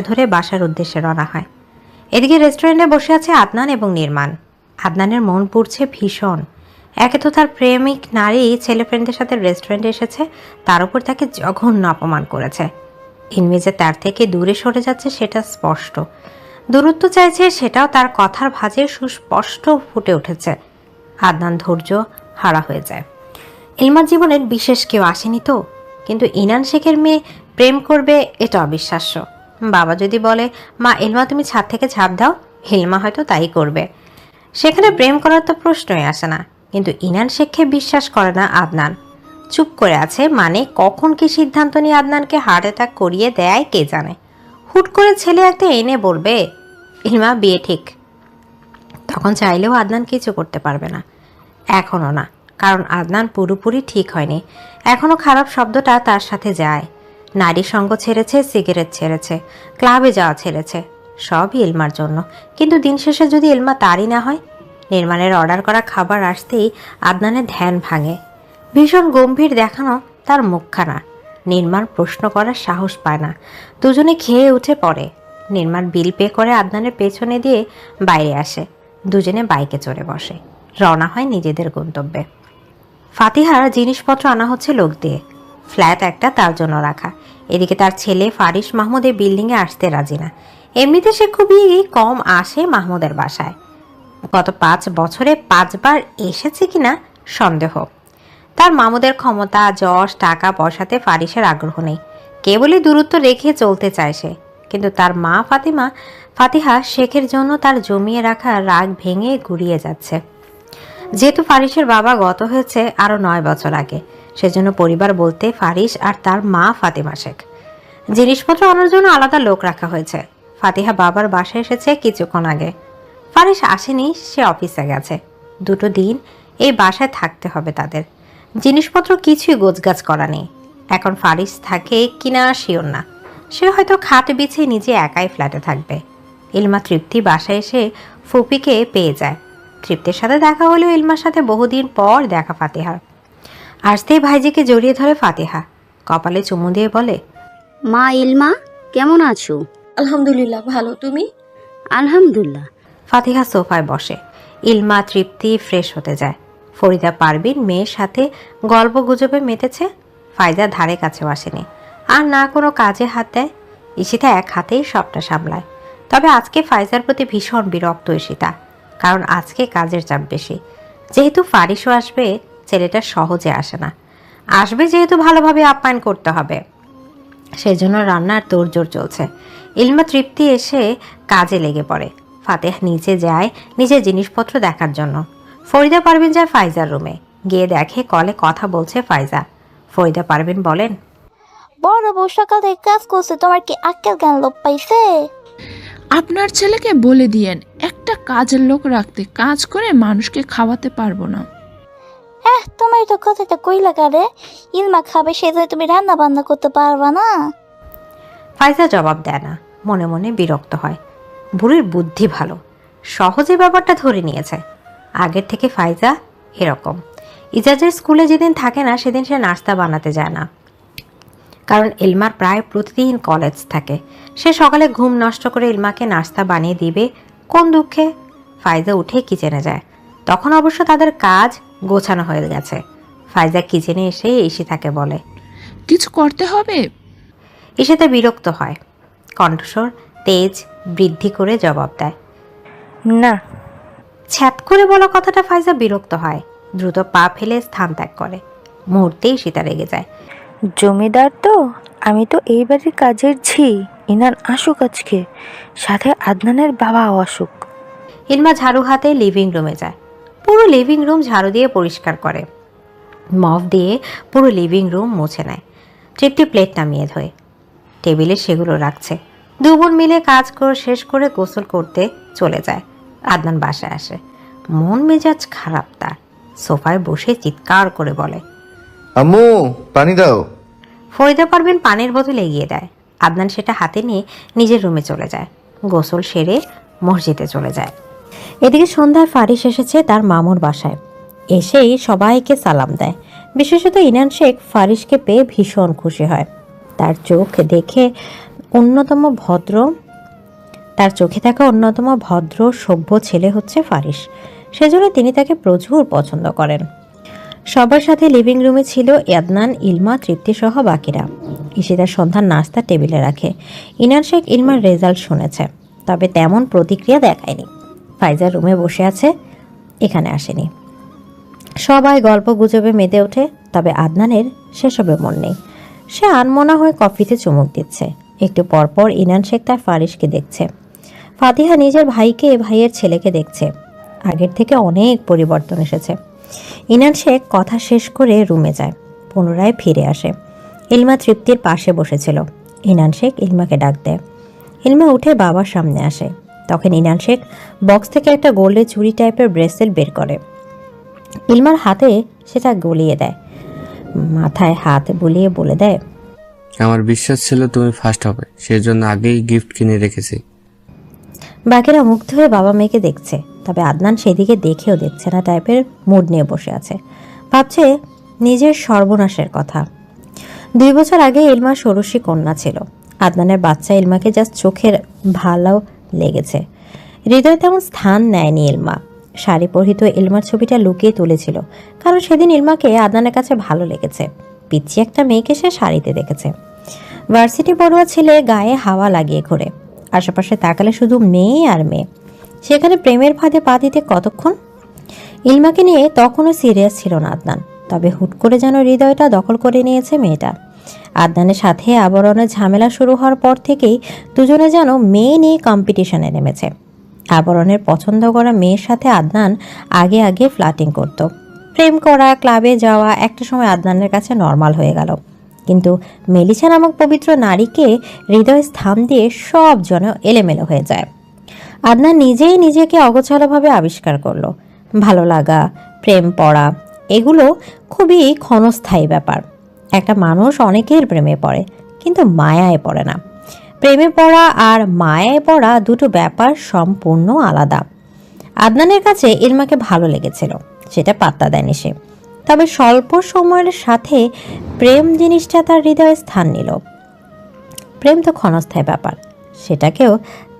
ধরে বাসার উদ্দেশ্যে রওনা হয়। এদিকে রেস্টুরেন্টে বসে আছে আদনান এবং নির্মাণ। আদনানের মন পুড়ছে ভীষণ। একে তো তার প্রেমিক নারী ছেলে ফ্রেন্ডের সাথে রেস্টুরেন্টে এসেছে, তার উপর তাকে জঘন্য অপমান করেছে। ইনমি যে তার থেকে দূরে সরে যাচ্ছে সেটা স্পষ্ট। দূরত্ব চাইছে সেটাও তার কথার ভাঁজে সুস্পষ্ট ফুটে উঠেছে। আদনান ধৈর্য হারা হয়ে যায়। ইলমার জীবনের বিশেষ কেউ আসেনি তো, কিন্তু ইনান শেখের মেয়ে প্রেম করবে এটা অবিশ্বাস্য। বাবা যদি বলে, মা ইলমা তুমি ছাদ থেকে ঝাঁপ দাও, ইলমা হয়তো তাই করবে। সেখানে প্রেম করার তো প্রশ্নই আসে না। কিন্তু ইনান শেখকে বিশ্বাস করে না আদনান। চুপ করে আছে, মানে কখন কি সিদ্ধান্ত নিয়ে আদনানকে হার্ট অ্যাটাক করিয়ে দেয় কে জানে। হুট করে ছেলে একটা এনে বলবে ইলমা বিয়ে ঠিক, তখন চাইলেও আদনান কিছু করতে পারবে না। এখনও না, কারণ আদনান পুরোপুরি ঠিক হয়নি। এখনও খারাপ শব্দটা তার সাথে যায়। নারী সঙ্গ ছেড়েছে, সিগারেট ছেড়েছে, ক্লাবে যাওয়া ছেড়েছে, সবই ইলমার জন্য। কিন্তু দিন শেষে যদি ইলমা তারই না হয়। নির্মাণের অর্ডার করা খাবার আসতেই আদনানের ধ্যান ভাঙে। ভীষণ গম্ভীর দেখানো তার মুখখানা। নির্মাণ প্রশ্ন করার সাহস পায় না। দুজনে খেয়ে উঠে পড়ে। নির্মাণ বিল পে করে আদনানের পেছনে দিয়ে বাইরে আসে। দুজনে বাইকে চড়ে বসে, রওনা হয় নিজেদের গন্তব্যে। ফাতিহার জিনিসপত্র আনা হচ্ছে লোক দিয়ে। ফ্ল্যাট একটা তার জন্য রাখা। এদিকে তার ছেলে ফারিস মাহমুদ এই বিল্ডিংয়ে আসতে রাজি না। এমনিতে সে খুবই কম আসে মাহমুদের বাসায়। গত 5 বছরে 5 বার এসেছে কিনা সন্দেহ। তার মামুদের ক্ষমতা, যশ, টাকা পয়সাতে ফারিসের আগ্রহ নেই। কেবলই দূরত্ব রেখে চলতে চায় সে। কিন্তু তার মা ফাতিহা শেখের জন্য তার জমিয়ে রাখা রাগ ভেঙে গুড়িয়ে যাচ্ছে। যেহেতু ফারিসের বাবা গত হয়েছে আরও 9 বছর আগে, সেজন্য পরিবার বলতে ফারিস আর তার মা ফাতিমা শেখ। জিনিসপত্র আনার জন্য আলাদা লোক রাখা হয়েছে। ফাতিহা বাবার বাসায় এসেছে কিছুক্ষণ আগে। ফারিস আসেনি, সে অফিসে গেছে। 2 দিন এই বাসায় থাকতে হবে তাদের। জিনিসপত্র কিছুই গোছগাছ করা নেই। এখন ফারিস থাকে কিনা শিওর না। সে হয়তো খাট বিছিয়ে নিজে একাই ফ্ল্যাটে থাকবে। ইলমা তৃপ্তি বাসায় এসে ফুপিকে পেয়ে যায়। তৃপ্তির সাথে দেখা হলেও ইলমার সাথে বহুদিন পর দেখা ফাতিহার। আসতেই ভাইজিকে জড়িয়ে ধরে ফাতিহা, কপালে চুমু দিয়ে বলে, মা ইলমা কেমন আছো? আলহামদুলিল্লাহ ভালো, তুমি? আলহামদুলিল্লাহ। ফাতিহা সোফায় বসে। ইলমা তৃপ্তি ফ্রেশ হতে যায়। ফরিদা পারভিন মেয়ের সাথে গল্প গুজবে মেতেছে। ফাইজা ধারে কাছেও আসেনি, আর না কোনো কাজে হাত দেয়। ঈশিতা এক হাতেই সবটা সামলায়। তবে আজকে ফাইজার প্রতি ভীষণ বিরক্ত ঈশিতা, কারণ আজকে কাজের চাপ বেশি। যেহেতু ফারিসও আসবে, ছেলেটা সহজে আসে না। আসবে যেহেতু ভালোভাবে আপ্যায়ন করতে হবে, সেজন্য রান্নার তোড়জোড় চলছে। ইলমা তৃপ্তি এসে কাজে লেগে পড়ে। ফাতেহ নিচে যায় নিজের জিনিসপত্র দেখার জন্য। ফরিদা পারভিন যায় ফাইজার রুমে। গিয়ে দেখে কলে কথা বলছে ফাইজা। ফরিদা পারভিন বলেন, বড় বউ সকাল থেকে কাজ করছে, তোমার কি আক্কেল জ্ঞান লোপ পাইছে? আপনার ছেলেকে বলে দিয়েন একটা কাজের লোক রাখতে, কাজ করে মানুষকে খাওয়াতে পারবো না। তোমার তো কথাটা কইলা কারে? ইলমা খাবে সেজন্য তুমি রান্না বান্না করতে পারবা না? ফাইজা জবাব দেয় না, মনে মনে বিরক্ত হয়। বুড়ির বুদ্ধি ভালো, সহজে ব্যাপারটা ধরে নিয়েছে। আগের থেকে ফাইজা এরকম। ইজাজের স্কুলে যেদিন থাকে না সেদিন সে নাস্তা বানাতে যায় না, কারণ ইলমার প্রায় প্রতিদিন কলেজ থাকে। সে সকালে ঘুম নষ্ট করে ইলমাকে নাস্তা বানিয়ে দিবে কোন দুঃখে। ফাইজা উঠে কিচেনে যায়। তখন অবশ্য তাদের কাজ গোছানো হয়ে গেছে। ফাইজা কিচেনে এসে ঈশিতাকে বলে, কিছু করতে হবে। ঈশিতা বিরক্ত হয়, কণ্ঠস্বর তেজ বৃদ্ধি করে জবাব দেয়, না। ছ্যাত করে বলা কথাটা ফাইজা বিরক্ত হয়। দ্রুত পা ফেলে স্থান ত্যাগ করে। মুহূর্তেই ঈশিতা রেগে যায়। জমিদার তো, আমি তো এই বাড়ির কাজের ঝি। ইনান আসুক আজকে, সাথে আদনানের বাবাও আসুক। ইলমা ঝাড়ু হাতে লিভিং রুমে যায়। পুরো লিভিং রুম ঝাড়ু দিয়ে পরিষ্কার করে। মফ দিয়ে পুরো লিভিং রুম মুছে নেয়। তৃপ্তি প্লেট নামিয়ে ধোয়, টেবিলে সেগুলো রাখছে। 2 বোন মিলে কাজ শেষ করে গোসল করতে চলে যায়। আদনান বাসায় আসে। মন মেজাজ খারাপ তার। সোফায় বসে চিৎকার করে বলে, আম্মু পানি দাও। ফরিদা পারভিন পানির বোতল এগিয়ে দেয়। আদনান সেটা হাতে নিয়ে নিজের রুমে চলে যায়। গোসল সেরে মসজিদে চলে যায়। এদিকে সন্ধ্যায় ফারিস এসেছে তার মামুর বাসায়। এসেই সবাইকে সালাম দেয়। বিশেষত ইনান শেখ ফারিসকে পেয়ে ভীষণ খুশি হয়। তার চোখ দেখে অন্যতম ভদ্র তার চোখে থাকা অন্যতম ভদ্র সভ্য ছেলে হচ্ছে ফারিস। সেজন্য তিনি তাকে প্রচুর পছন্দ করেন। সবার সাথে লিভিং রুমে ছিল আদনান, ইলমা, তৃপ্তি সহ বাকিরা। ঈশিতার সন্ধ্যার নাস্তা টেবিলে রাখে। ইনান শেখ ইলমার রেজাল্ট শুনেছে, তবে তেমন প্রতিক্রিয়া দেখায়নি। ফাইজার রুমে বসে আছে, এখানে আসেনি। সবাই গল্প গুজবে মেতে ওঠে, তবে আদনানের সেসবে মন নেই। সে আনমনা হয়ে কফিতে চুমুক দিচ্ছে। একটু পরপর ইনান শেখ তার ফারিসকে দেখছে। ফাতিহা নিজের ভাইকে, ভাইয়ের ছেলেকে দেখছে। আগের থেকে অনেক পরিবর্তন এসেছে। ইনান শেখ কথা শেষ করে রুমে যায়, পুনরায় ফিরে আসে। ইলমা তৃপ্তির পাশে বসেছিল। ইনান শেখ ইলমাকে ডাক দেয়। ইলমা উঠে বাবার সামনে আসে। তখন ইনান শেখ বক্স থেকে একটা গোল্ডের চুড়ি টাইপের ব্রেসলেট বের করে। ইলমার হাতে সেটা গলিয়ে দেয়, মাথায় হাত বুলিয়ে বলে দেয়, আমার বিশ্বাস ছিল তুমি ফার্স্ট হবে, সেজন্য আগেই গিফট কিনে রেখেছি। বাকিরা মুগ্ধ হয়ে বাবা মেয়েকে দেখছে, তবে আদনান সেদিকে দেখেও দেখছে না টাইপের মুড নিয়ে বসে আছে। ভাবছে নিজের সর্বনাশের কথা। 2 বছর আগে ইলমা ষোড়শী কন্যা ছিল। আদনানের বাচ্চা ইলমাকে জাস্ট চোখের ভালো লেগেছে। হৃদয় তেমন স্থান নেয়নি ইলমা। শাড়ি পরিহিত ইলমার ছবিটা লুকিয়ে তুলেছিল, কারণ সেদিন ইলমাকে আদনানের কাছে ভালো লেগেছে। পিচ্ছি একটা মেয়েকে সে শাড়িতে দেখেছে। ভার্সিটি পড়ুয়া ছেলে গায়ে হাওয়া লাগিয়ে ঘোরে। আশেপাশে তাকালে শুধু মেয়ে আর মেয়ে। সেখানে প্রেমের ফাঁদে পা দিতে কতক্ষণ? ইলমাকে নিয়ে তখনও সিরিয়াস ছিল না আদনান, তবে হুট করে যেন হৃদয়টা দখল করে নিয়েছে মেয়েটা। আদনানের সাথে আবরণের ঝামেলা শুরু হওয়ার পর থেকেই দুজনে যেন মেয়ে নিয়ে কম্পিটিশনে নেমেছে। আবরণের পছন্দ করা মেয়ের সাথে আদনান আগে আগে ফ্লার্টিং করত। প্রেম করা, ক্লাবে যাওয়া একটা সময় আদনানের কাছে নর্মাল হয়ে গেল। কিন্তু মেলিসা নামক পবিত্র নারীকে হৃদয় স্থান দিয়ে সব যেন এলোমেলো হয়ে যায়। আদনান নিজেই নিজেকে অগোছালোভাবে আবিষ্কার করলো। ভালো লাগা, প্রেম পড়া এগুলো খুবই ক্ষণস্থায়ী ব্যাপার। একটা মানুষ অনেকের প্রেমে পড়ে, কিন্তু মায়ায় পড়ে না। প্রেমে পড়া আর মায়ায় পড়া দুটো ব্যাপার সম্পূর্ণ আলাদা। আদনানের কাছে ইলমাকে ভালো লেগেছিল, সেটা পাত্তা দেয়নি সে। তবে স্বল্প সময়ের সাথে প্রেম জিনিসটা তার হৃদয়ে স্থান নিল। প্রেম তো ক্ষণস্থায়ী ব্যাপার, সেটাকেও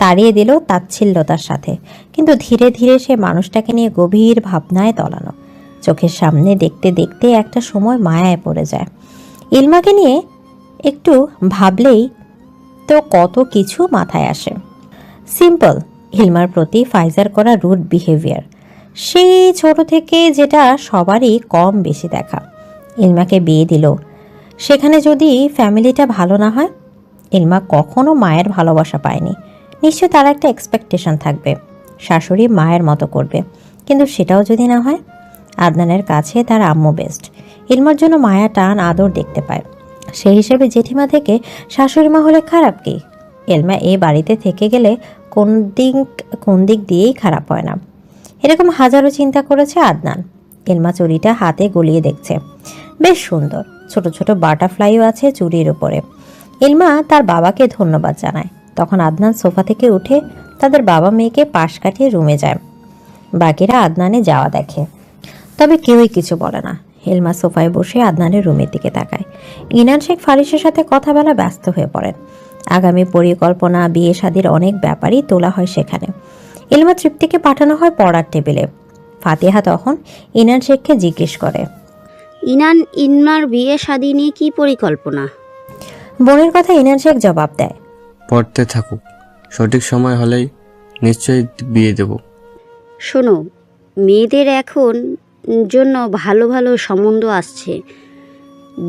তাড়িয়ে দিল তাচ্ছিল্যতার সাথে। কিন্তু ধীরে ধীরে সে মানুষটাকে নিয়ে গভীর ভাবনায় তলানো। চোখের সামনে দেখতে দেখতে একটা সময় মায়ায় পড়ে যায়। ইলমাকে নিয়ে একটু ভাবলেই তো কত কিছু মাথায় আসে। সিম্পল, ইলমার প্রতি ফাইজার করা রুড বিহেভিয়ার, সেই ছোট থেকে যেটা সবারই কম বেশি দেখা। ইলমাকে বিয়ে দিল, সেখানে যদি ফ্যামিলিটা ভালো না হয়? ইলমা কখনো মায়ের ভালোবাসা পায়নি। নিশ্চয় তার একটা এক্সপেকটেশন থাকবে, শাশুড়ি মায়ের মতো করবে। কিন্তু সেটাও যদি না হয়? আদনানের কাছে তার আম্মু বেস্ট। ইলমার জন্য মায়া, টান, আদর দেখতে পায়। সেই হিসেবে জেঠিমা থেকে শাশুড়ি মা হলে খারাপ কি? ইলমা এই বাড়িতে থেকে গেলে কোন দিক দিয়েই খারাপ হয় না, এরকম হাজারো চিন্তা করেছে আদনান। ইলমা চুড়িটা হাতে গলিয়ে দেখছে, বেশ সুন্দর। ছোট ছোট বাটারফ্লাইও আছে চুড়ির উপরে। ইলমা তার বাবাকে ধন্যবাদ জানায়। তখন আদনান সোফা থেকে উঠে তাদের বাবা মেয়েকে পাশ কাটিয়ে রুমে যায়। বাকিরা আদনানে যাওয়া দেখে, তবে কেউই কিছু বলে না। ইলমা সোফায় বসে আদনানের রুমের দিকে তাকায়। ইনান শেখ ফারিসের সাথে কথা বলা ব্যস্ত হয়ে পড়েন। আগামী পরিকল্পনা, বিয়ে শাদির অনেক ব্যাপারই তোলা হয় সেখানে। ইলমা তৃপ্তিকে পাঠানো হয় পড়ার টেবিলে। ফাতিহা তখন ইনান শেখকে জিজ্ঞেস করে, ইলমার বিয়ে শাদী নিয়ে কি পরিকল্পনা? বোনের কথা ইনান শেখ জবাব দেয়, পড়তে থাকুক, সঠিক সময় হলেই নিশ্চয়ই বিয়ে দেব। শোনো, মেয়েদের এখন জন্য ভালো ভালো সম্বন্ধ আসছে,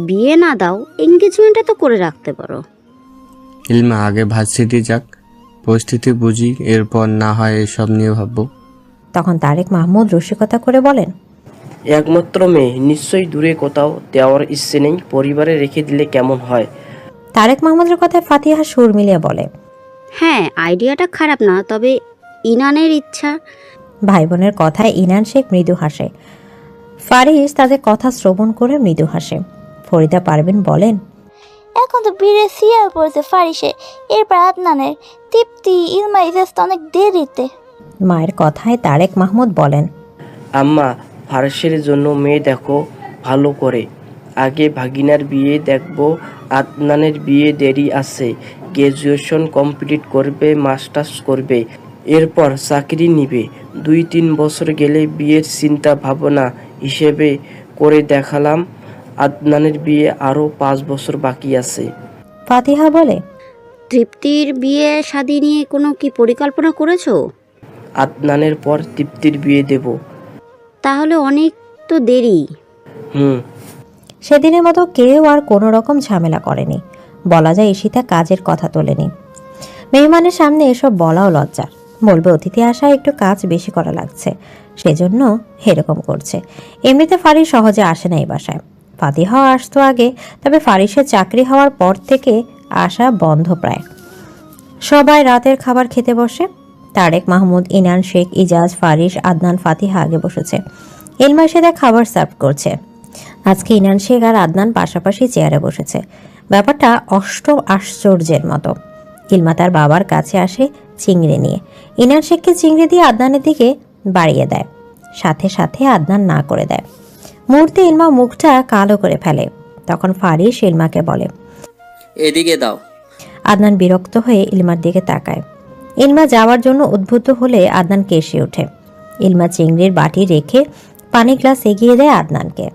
বিয়ে না দাও, এঙ্গেজমেন্টটা তো করে রাখতে পারো। ইলমা আগে ভার্সিটি যাক, পরিস্থিতি বুঝি, এরপর না হয় এসব নিয়ে ভাববো। তখন তারেক মাহমুদ রসিকতা করে বলেন, একমাত্র মেয়ে, নিশ্চয়ই দূরে কোথাও দেওয়ার ইচ্ছে নেই, পরিবারে রেখে দিলে কেমন হয়? তারেক মাহমুদের কথায় ফাতিহা সুর মিলিয়ে বলে, হ্যাঁ, আইডিয়াটা খারাপ না, তবে ইনানের ইচ্ছা। ভাই বোনের কথায় ইনান শেখ মৃদু হাসে। ফারিস তাদের কথা শ্রবণ করে মৃদু হাসে। ফরিদা পারভিন বলেন, এখন তো বিয়ের সিরিয়াল পড়েছে ফারিসে, এরপর আদনানের, তৃপ্তি, ইলমা ইজাস্ত অনেক দেরিতে। মায়ের কথায় তারেক মাহমুদ বলেন, আম্মা, ফারসের জন্য মেয়ে দেখো, ভালো করে। আগে ভাগিনার বিয়ে দেখব, আদনানের বিয়ে দেরি আছে, গ্র্যাজুয়েশন কমপ্লিট করবে, মাস্টার্স করবে, এরপর চাকরি নিবে। 2-3 বছর গেলে বিয়ের চিন্তা ভাবনা হিসেবে করে দেখালাম। আদনানের বিয়ে আরও 5 বছর বাকি আছে। ফাতিহা বলে, তৃপ্তির বিয়ে শাদী নিয়ে কোনো কি পরিকল্পনা করেছো? আদনানের পর তৃপ্তির বিয়ে দেব। তাহলে অনেক তো দেরি। হুম। সেদিনের মতো কেউ আর কোনো রকম ঝামেলা করেনি। বলা যায় ঈশিতা কাজের কথা তোলেনি। মেহমানের সামনে এসব বলাও লজ্জার। বলবে অতিথি আসায় একটু কাজ বেশি করা লাগছে, সেজন্য এরকম করছে। এমনিতে ফারিস সহজে আসে না এই বাসায়। ফাতিহাও আসতো আগে, তবে ফারিসের চাকরি হওয়ার পর থেকে আসা বন্ধ প্রায়। সবাই রাতের খাবার খেতে বসে। তারেক, মাহমুদ, ইনান, শেখ, ইজাজ, ফারিস, আদনান, ফাতিহা আগে বসেছে। ইলমা এসে দেখ খাবার সার্ভ করছে। আজকে ইনান, শেখ আর আদনান পাশাপাশি চেয়ারে বসেছে। ব্যাপারটা অষ্টম আশ্চর্যের মতো। ইলমা তার বাবার কাছে আসে চিংড়ি নিয়ে। ইনান শেখকে চিংড়ি দিয়ে আদনানের দিকে বাড়িয়ে দেয়, সাথে সাথে আদনান না করে দেয়। মুহূর্তে ইলমা মুখটা কালো করে ফেলে। তখন ফারিস ইলমাকে বলে, এদিকে দাও। আদনান বিরক্ত হয়ে ইলমার দিকে তাকায়। ইলমা যাওয়ার জন্য উদ্বুদ্ধ হলে আদনান কেশে ওঠে। ইলমা চিংড়ির বাটি রেখে পানি গ্লাস এগিয়ে দেয় আদনানকে।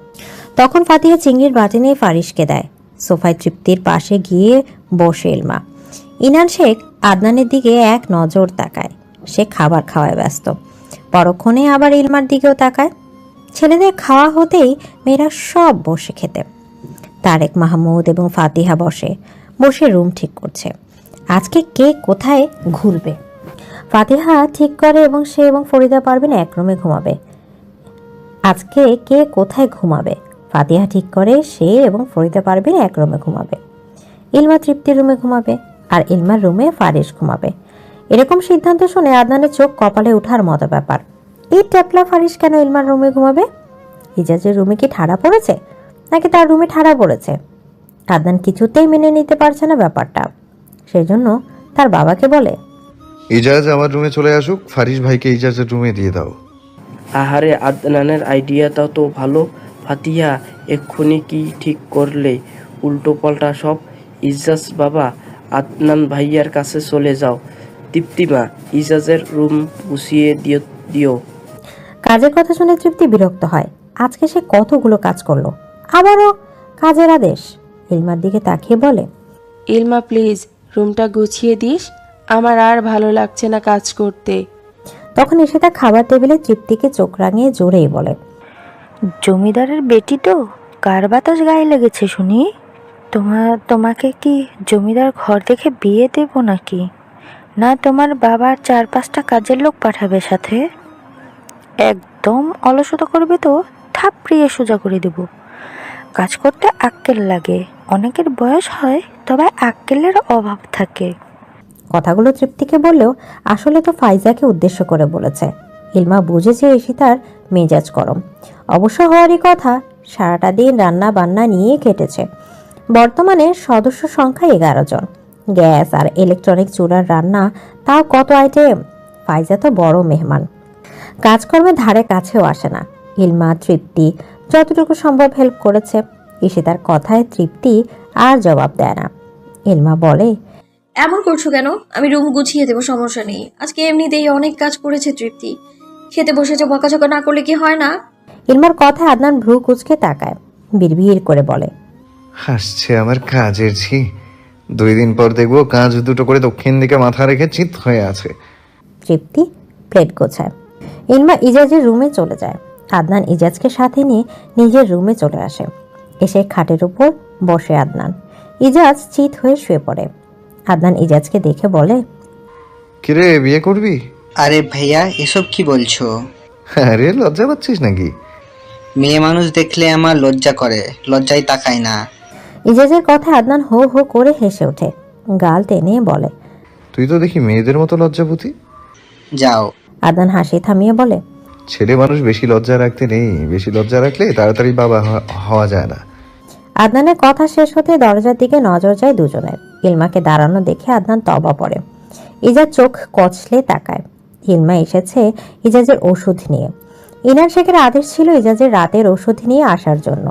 তখন ফাতিহা চিংড়ির বাটি নিয়ে ফারিসকে দেয়। সোফায় তৃপ্তির পাশে গিয়ে বসে ইলমা। ইনান শেখ আদনানের দিকে এক নজর তাকায়। সে খাবার খাওয়ায় ব্যস্ত। পরক্ষণে আবার ইলমার দিকেও তাকায়। ছেলেদের খাওয়া হতেই মেয়েরা সব বসে খেতে। তারেক, মাহমুদ এবং ফাতিহা বসে রুম ঠিক করছে। আজকে কে কোথায় ঘুরবে ফাতিহা ঠিক করে, এবং সে এবং ফরিদা পারবেন এক রুমে ঘুমাবে। আজকে কে কোথায় ঘুমাবে ফাতিহা ঠিক করে, সে এবং ফরিদা পারবেন এক রুমে ঘুমাবে। ইলমা তৃপ্তির রুমে ঘুমাবে, আর ইলমার রুমে ফারিস ঘুমাবে। এরকম সিদ্ধান্ত শুনে আদনানের চোখ কপালে ওঠার মতো ব্যাপার। এই ট্যাপলা ফারিস কেন ইলমার রুমে ঘুমাবে? ইজাজের রুমে কি ঠাড়া পড়েছে, নাকি তার রুমে ঠাড়া পড়েছে? আদনান কিছুতেই মেনে নিতে পারছে না ব্যাপারটা। সেজন্য তার বাবাকে বলে, ইজাজ আমার রুমে চলে আসুক, ফারিস ভাইকে ইজাজের রুমে দিয়ে দাও। আহারে, আদনানের আইডিয়াটা তো ভালো। ফাতিহা, এক্ষুনি কি ঠিক করলে? উল্টো পাল্টা সব। ইজাজ বাবা, আদনান ভাইয়ার কাছে চলে যাও। তৃপ্তিমা, ইজাজের রুম গুছিয়ে দিও। কাজের কথা শুনে তৃপ্তি বিরক্ত হয়। আজকে সে কতগুলো কাজ করলো, আবারও কাজের আদেশ। ইলমার দিকে তাকিয়ে বলে, ইলমা প্লিজ রুমটা গুছিয়ে দিস, আমার আর ভালো লাগছে না কাজ করতে। তখন এসে তার খাবার টেবিলে তৃপ্তিকে চোখ রাঙিয়ে জোরেই বলে, জমিদারের বেটি তো, কার বাতাস গায়ে লেগেছে শুনি? তোমাকে কি জমিদার ঘর দেখে বিয়ে দেব নাকি? না তোমার বাবার 4-5টা কাজের লোক পাঠাবে সাথে? একদম অলসতা করবে তো থাপড়িয়ে সোজা করে দেব। কাজ করতে আক্কেল লাগে, অনেকের বয়স হয়, তবে আক্কেলের অভাব থাকে। কথাগুলো তৃপ্তিকে বললেও আসলে তো ফাইজাকে উদ্দেশ্য করে বলেছে। ইলমা বুঝেছে ঈশিতার মেজাজ গরম। অবশ্য হওয়ারই কথা, সারাটা দিন রান্না বান্না নিয়ে কেটেছে। বর্তমানে সদস্য সংখ্যা 11 জন। গ্যাস আর ইলেকট্রনিক চুলার রান্না, তাও কত আইটেম। ফাইজা তো বড় মেহমান, কাজকর্মের ধারে কাছেও আসে না। ইলমা, তৃপ্তি যতটুকু সম্ভব হেল্প করেছে। ঈশিতার কথায় তৃপ্তি আর জবাব দেয় না। ইলমা বলে, এমন করছো কেন? আমি রুম গুছিয়ে দেবো, সমস্যা নেই। আজকে এমনিতেই অনেক কাজ করেছে তৃপ্তি, খেতে বসেছে, বকাঝকা না করলে কি হয় না? ইলমার কথায় আদনান ভ্রু কুচকে তাকায়, বিড়বিড় করে বলে, হাসছে আমার কাজের ঝি। 2 দিন পর দেখবো কাজ দুটো করে দক্ষিণ দিকে মাথা রেখে চিত হয়ে আছে। তৃপ্তি প্লেট গোছায়। ইলমা ইজাজের রুমে চলে যায়। আদনান ইজাজকে সাথে নিয়ে নিজের রুমে চলে আসে। এসে খাটের উপর বসে আদনান। ইজাজ চিত হয়ে শুয়ে পড়ে। আদনান ইজাজকে দেখে বলে, কিরে, বিয়ে করবি? আরে ভাইয়া, এসব কি বলছো? আরে লজ্জা পাচ্ছিস নাকি? মেয়ে মানুষ দেখলে আমার লজ্জা করে, লজ্জায় তাকাই না। ইজাজের কথা আদনান হো হো করে হেসে ওঠে, গাল টেনে বলে, তুই তো দেখি মেয়েদের মতো লজ্জাপতি। যাও। আদনান হাসি থামিয়ে বলে, ছেলে মানুষ বেশি লজ্জা রাখতে নেই, বেশি লজ্জা রাখলে তাড়াতাড়ি বাবা হওয়া যায় না। আদনানের কথা শেষ হতে দরজার দিকে নজর যায় দুজনের। ইলমাকে দাঁড়ানো দেখে আদনান তবা পড়ে। ইজাজ চোখ কচলে তাকায়। ইলমা এসেছে ইজাজের ওষুধ নিয়ে। ইনান শেখের আদেশ ছিল ইজাজের রাতের ওষুধ নিয়ে আসার জন্য।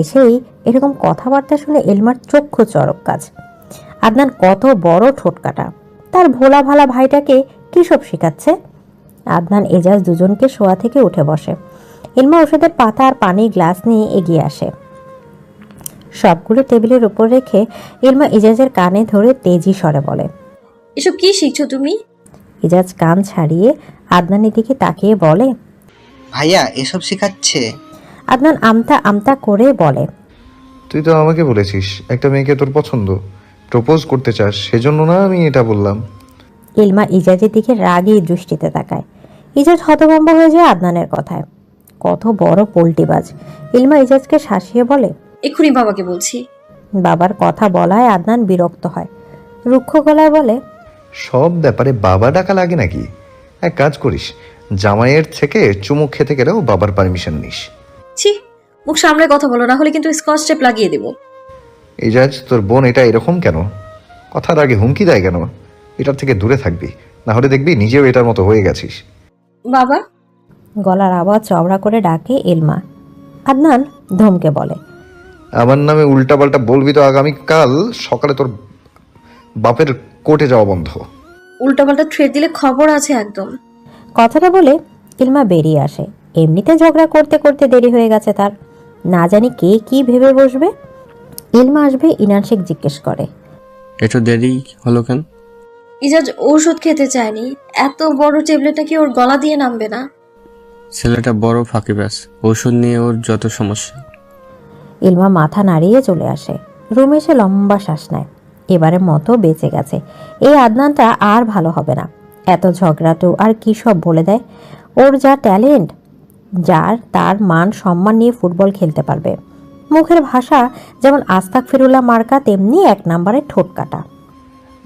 এসেই এরকম কথাবার্তা শুনে এলমার চক্ষু চড়ক কাজ। আদনান কত বড় ঠোঁটকাটা, তার ভোলা ভালা ভাইটাকে কী সব শেখাচ্ছে। আদনান এজাজ দুজনকে শোয়া থেকে উঠে বসে। এলমা ওষুধের পাতা আর পানির গ্লাস নিয়ে এগিয়ে আসে। সবগুলো টেবিলের উপর রেখে এলমা ইজাজের কানে ধরে তেজি স্বরে বলে, এসব কি শিখছো তুমি? ইজাজ কান ছাড়িয়ে আদনানের দিকে তাকিয়ে বলে, ভাইয়া এসব শেখাচ্ছে? আদনান আমতা আমতা করে বলে, তুই তো আমাকে বলেছিস একটা মেয়েকে তোর পছন্দ, প্রপোজ করতে চাস, সেজন্য না আমি এটা বললাম। ইলমা ইজাজের দিকে রাগী দৃষ্টিতে তাকায়। ইজাজ হতভম্ব হয়ে যায় আদনানের কথায়। কত বড় পোল্টিবাজ। ইলমা ইজাজকে শাসিয়ে বলে, এক্ষুনি বাবাকে বলছি। বাবার কথা বলায় আদনান বিরক্ত হয়। রুক্ষ গলায় বলে, সব ব্যাপারে বাবা ডাকা লাগে নাকি? এক কাজ করিস, জামাইয়ের থেকে চুমুক খেতে গেলেও বাবার পারমিশন নিস। ছি, মুখ সামনে কথা বলো, না হলে কিন্তু স্কচ টেপ লাগিয়ে দেবো। ইজাজ, তোর বোন এটা এরকম কেন? কথার আগে হুমকি দেয় কেন? এটার থেকে দূরে থাকবি, না হলে দেখবি নিজেও এটার মতো হয়ে গেছিস। বাবা। গলার আওয়াজ চওড়া করে ডাকে এলমা। আদনান ধমকে বলে, আমার নামে উল্টাপাল্টা বলবি তো আগামীকাল সকালে তোর বাপের কোর্টে যাওয়া বন্ধ। উল্টাপাল্টা থ্রেট দিলে খবর আছে একদম। কথাটা বলে ইলমা বেরিয়ে আসে। এমনিতে ঝগড়া করতে করতে দেরি হয়ে গেছে তার। না জানি কে কি ভেবে বসবে। ইলমা আসবে, ইনান শেখ জিজ্ঞেস করে, একটু দেরি হলো কেন? ইজাজ ওষুধ খেতে চায়নি, এত বড় ট্যাবলেটটা কি ওর গলা দিয়ে নামবে না? ছেলেটা বড় ফাঁকিবাজ, ওষুধ নিয়ে ওর যত সমস্যা। ইলমা মাথা নাড়িয়ে চলে আসে। রুমে এসে লম্বা শ্বাস নেয়। এবারের মতো বেঁচে গেছে। এই আদনানটা আর ভালো হবে না। এত ঝগড়াটু আর কি সব বলে দেয়। ওর যা ট্যালেন্ট, যার তার মান সম্মান নিয়ে ফুটবল খেলতে পারবে। মুখের ভাষা যেমন আস্তাগফিরুল্লাহ মার্কা, তেমনি এক নম্বরের ঠোঁট কাটা।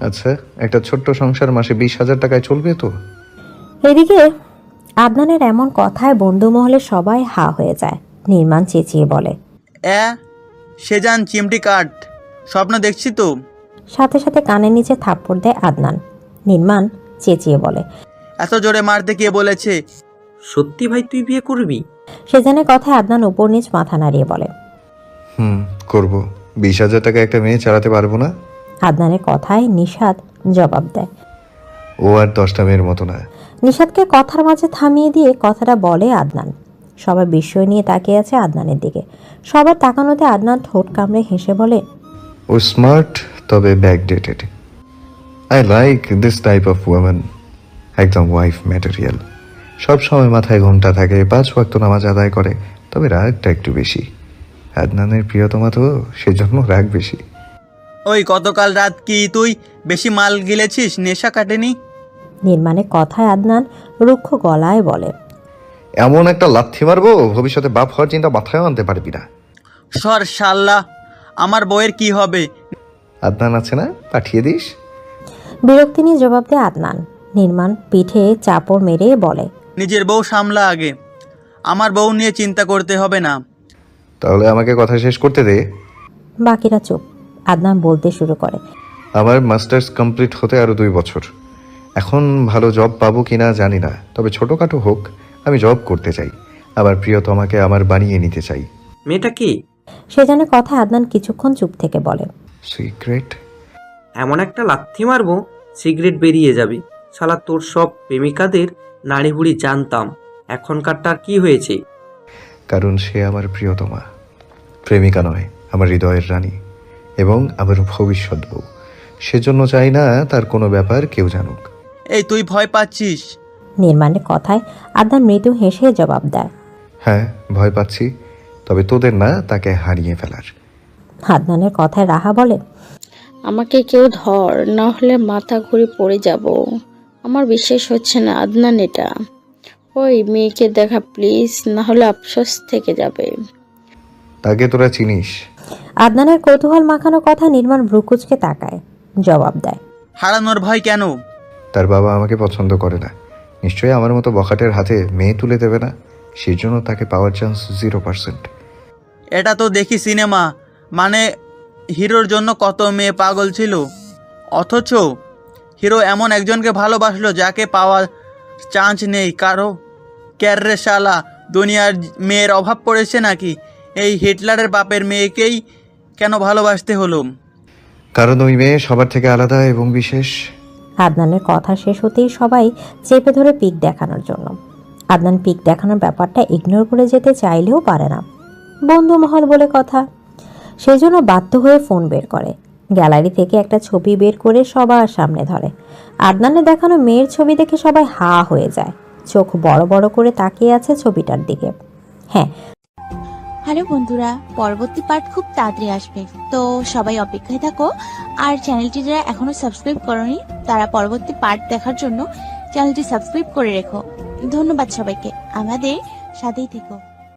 আচ্ছা, একটা ছোট্ট সংসার মাসে 20,000 টাকায় চলবে তো? এদিকে আদনানের এমন কথায় বন্ধু মহলে সবাই হা হয়ে যায়। নির্মাণ চেঁচিয়ে বলে, সে যান চিমটি কাঠ, স্বপ্ন দেখছি তো। সাথে সাথে কানের নিচে থাপ্পড় দেয় আদনান। নির্মাণ চেঁচিয়ে বলে, এত জোরে মারতে কে বলেছে? সত্যি ভাই তুই বিয়ে করবি? সেজনের কথায় আদনান উপর নিচ মাথা নাড়িয়ে বলে, করব। 20,000 টাকা একটা মেয়ে চালাতে পারবো না। আদনানের কথায় নিশাদ জবাব দেয়, ও আর 10টা মেয়ের মতো না। নিশাদকে কথার মাঝে থামিয়ে দিয়ে কথাটা বলে আদনান। সবাই বিস্ময় নিয়ে তাকিয়ে আছে আদনানের দিকে। সবার তাকানোতে আদনান ঠোঁট কামড়ে হেসে বলে, ও স্মার্ট, তবে backdated. I like this type of women, একদম ওয়াইফ ম্যাটেরিয়াল। সব সময় মাথায় ঘোমটা থাকে, 5 ওয়াক্ত নামাজ আদায় করে, তবে রাগটা একটু বেশি। আদনানের প্রিয়তমা তো, সেজন্য রাগ বেশি। ওই গতকাল রাত কি তুই বেশি মাল গিলেছিস? নেশা কাটেনি? নির্মাণের কথায় আদনান রুক্ষ গলায় বলে, এমন একটা লাথি মারবো ভবিষ্যতে বাপ হওয়ার চিন্তা মাথায় আনতে পারবি না। সর শাল্লা, আমার বউয়ের কি হবে? আদনান আছে না, পাঠিয়ে দিস। বিরক্তি নিয়ে জবাব দেয় আদনান। নির্মাণ পিঠে চাপড় মেরে বলে, নিজের বউ সামলা আগে, আমার বউ নিয়ে চিন্তা করতে হবে না। তাহলে আমাকে কথা শেষ করতে দে। বাকিরা চুপ। আদনান বলতে শুরু করে, আমার মাস্টার্স কমপ্লিট হতে আরো 2 বছর। এখন ভালো জব পাবো কিনা জানি না, তবে ছোটখাটো হোক, আমি জব করতে চাই। আমার প্রিয়তমাকে আমার বানিয়ে নিতে চাই। মেয়েটা কি? সেজনের কথা আদনান কিছুক্ষণ চুপ থেকে বলে, সিক্রেট। এমন একটা লাথি মারবো সিগারেট বেরিয়ে যাবে। শালা তোর সব প্রেমিকাদের নাড়ি বুড়ি জানতাম, এখনকারটার কি হয়েছে? কারণ সে আমার প্রিয়তমা, প্রেমিকা নয়, আমার হৃদয়ের রানী এবং আমার ভবিষ্যৎ বউ। সেজন্য চাই না তার কোনো ব্যাপার কেউ জানুক। এই তুই ভয় পাচ্ছিস? নির্মাণের কথায় আদনান মৃদু হেসে জবাব দেয়, হ্যাঁ, ভয় পাচ্ছি, তবে তোদের না, তাকে হারিয়ে ফেলার। আদনানের কথায় রাহা বলে, আমাকে কেউ ধর, না হলে মাথা ঘুরে পড়ে যাব। আমার বিশ্বাস হচ্ছে না আদনান এটা। ওই মেয়েকে দেখা প্লিজ, না হলে আফসোস থেকে যাবে। তাকে তোরা চিনিস? আদনানের কৌতূহল মাখানো কথা নির্মাণ ভ্রুকুচকে তাকায়। জবাব দেয়, হারানোর ভয় কেন? তার বাবা আমাকে পছন্দ করে না, নিশ্চয়ই আমার মতো বখাটের হাতে মেয়ে তুলে দেবে না, সেই জন্য তাকে পাওয়ার চান্স 0%। এটা তো দেখি সিনেমা, মানে হিরোর জন্য কত মেয়ে পাগল ছিল, অথচ হিরো এমন একজনকে ভালোবাসলো যাকে পাওয়ার চান্স নেই কারো। ক্যাররে শালা, দুনিয়ার মেয়ের অভাব পড়েছে নাকি? এই হিটলারের বাপের মেয়েকেই কেন ভালোবাসতে হলো? কারণ ওই মেয়ে সবার থেকে আলাদা এবং বিশেষ। আদনানের কথা শেষ হতেই সবাই চেপে ধরে পিক দেখানোর জন্য। আদনান পিক দেখানোর ব্যাপারটা ইগনোর করে যেতে চাইলেও পারে না, বন্ধু মহল বলে কথা। সেজন্য বাধ্য হয়ে ফোন বের করে, গ্যালারি থেকে একটা ছবি বের করে সবার সামনে ধরে। আদনানের দেখানো মেয়ের ছবি দেখে সবাই হা হয়ে যায়, চোখ বড় বড় করে তাকিয়ে আছে ছবিটার দিকে। হ্যাঁ, হ্যালো বন্ধুরা, পরবর্তী পার্ট খুব তাড়াতাড়ি আসবে, তো সবাই অপেক্ষায় থাকো। আর চ্যানেলটি যারা এখনো সাবস্ক্রাইব করনি তারা পরবর্তী পার্ট দেখার জন্য চ্যানেলটি সাবস্ক্রাইব করে রেখো। ধন্যবাদ সবাইকে, আমাদের সাথেই থেকো।